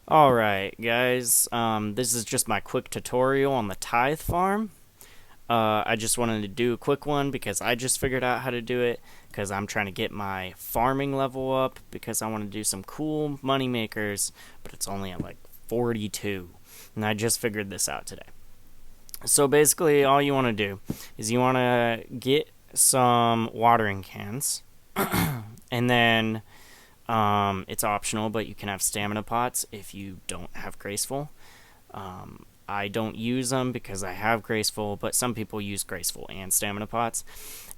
Alright guys, this is just my quick tutorial on the Tithe farm. I just wanted to do a quick one because I just figured out how to do it because I'm trying to get my farming level up because I want to do some cool money makers, but it's only at like 42 and I just figured this out today. So basically all you want to do is you want to get some watering cans and then it's optional, but you can have stamina pots if you don't have graceful. I don't use them because I have graceful, but some people use graceful and stamina pots.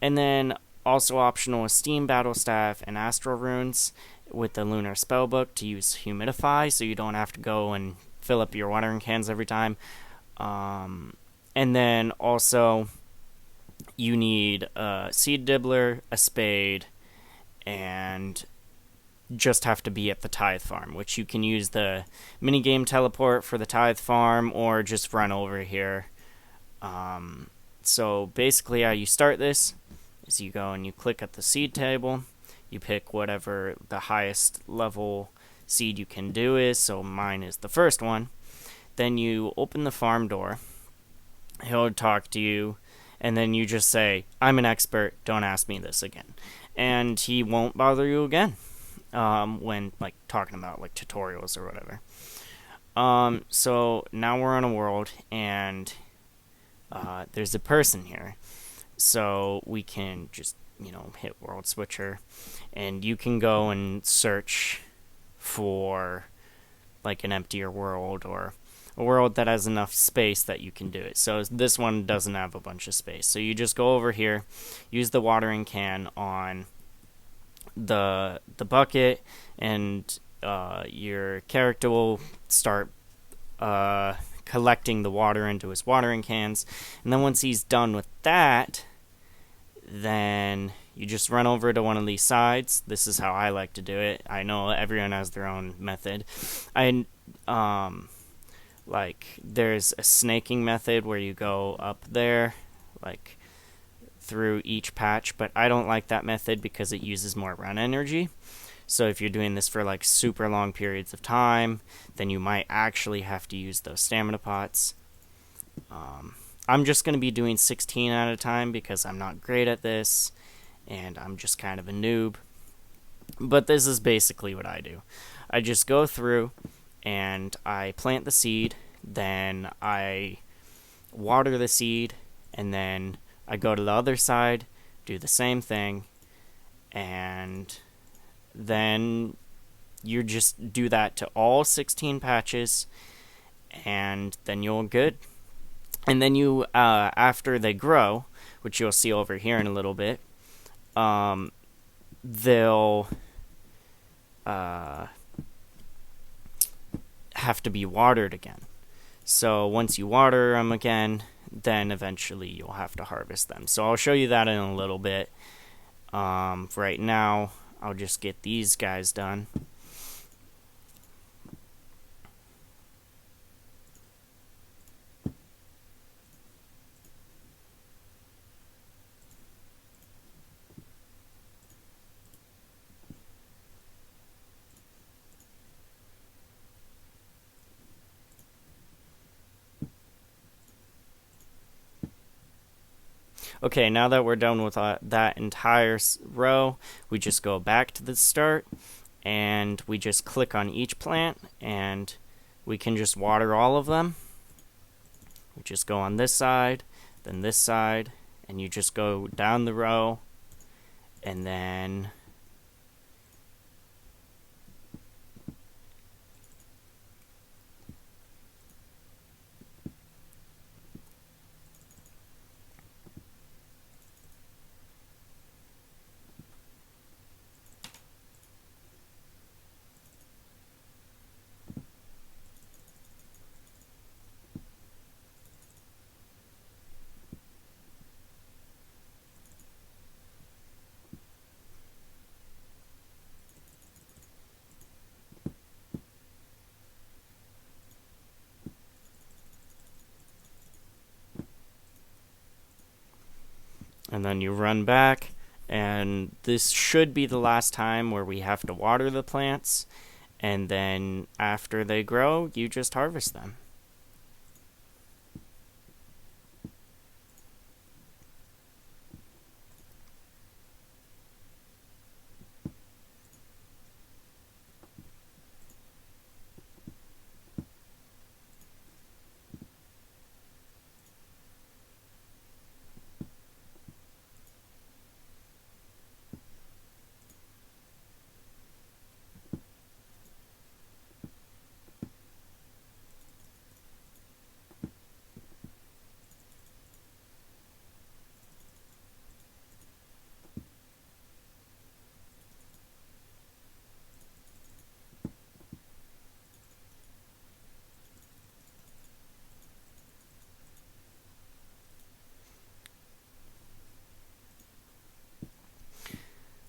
And then also optional is steam battle staff and astral runes with the lunar spellbook to use humidify, so you don't have to go and fill up your watering cans every time. And then also you need a seed dibbler, a spade, and just have to be at the Tithe farm, which you can use the minigame teleport for the Tithe farm or just run over here. So basically how you start this is you go and you click at the seed table, you pick whatever the highest level seed you can do is, so mine is the first one. Then you open the farm door, he'll talk to you, and then you just say, I'm an expert, don't ask me this again. And he won't bother you again. When like talking about like tutorials or whatever. So now we're on a world and there's a person here. So we can just, hit world switcher and you can go and search for like an emptier world or a world that has enough space that you can do it. So this one doesn't have a bunch of space. So you just go over here, use the watering can on the bucket, and your character will start collecting the water into his watering cans. And then once he's done with that, then you just run over to one of these sides. This is how I like to do it. I know everyone has their own method. Like there's a snaking method where you go up there, like through each patch, but I don't like that method because it uses more run energy. So if you're doing this for like super long periods of time, then you might actually have to use those stamina pots. I'm just going to be doing 16 at a time because I'm not great at this and I'm just kind of a noob. But this is basically what I do. I just go through and I plant the seed, then I water the seed, and then I go to the other side, do the same thing, and then you just do that to all 16 patches, and then you're good. And then you, after they grow, which you'll see over here in a little bit, they'll have to be watered again. So once you water them again, then eventually you'll have to harvest them. So I'll show you that in a little bit. Right now, I'll just get these guys done. Okay, now that we're done with that entire row, we just go back to the start and we just click on each plant and we can just water all of them. We just go on this side, then this side, and you just go down the row, and then you run back, and this should be the last time where we have to water the plants, and then after they grow, you just harvest them.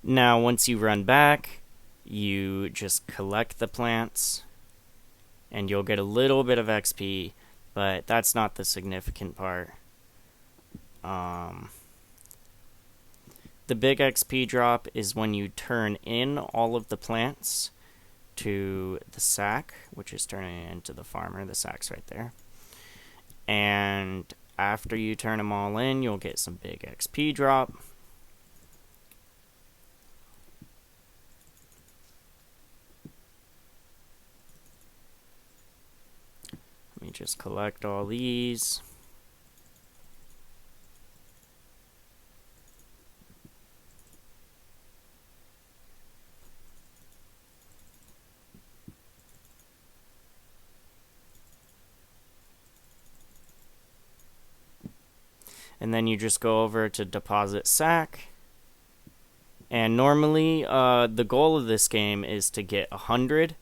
Now, once you run back, you just collect the plants, and you'll get a little bit of XP, but that's not the significant part. The big XP drop is when you turn in all of the plants to the sack, which is turning it into the farmer. The sack's right there. And after you turn them all in, you'll get some big XP drop. Let me just collect all these. And then you just go over to deposit sack. And normally, the goal of this game is to get 100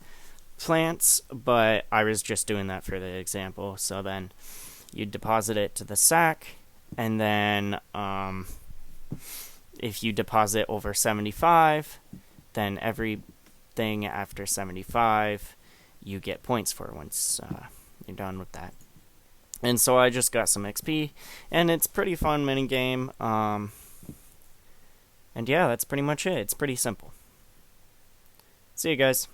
plants, but I was just doing that for the example. So then you deposit it to the sack, and then if you deposit over 75, then everything after 75 you get points for once you're done with that. And so I just got some XP, and it's pretty fun minigame. And yeah, that's pretty much it. It's pretty simple. See you guys.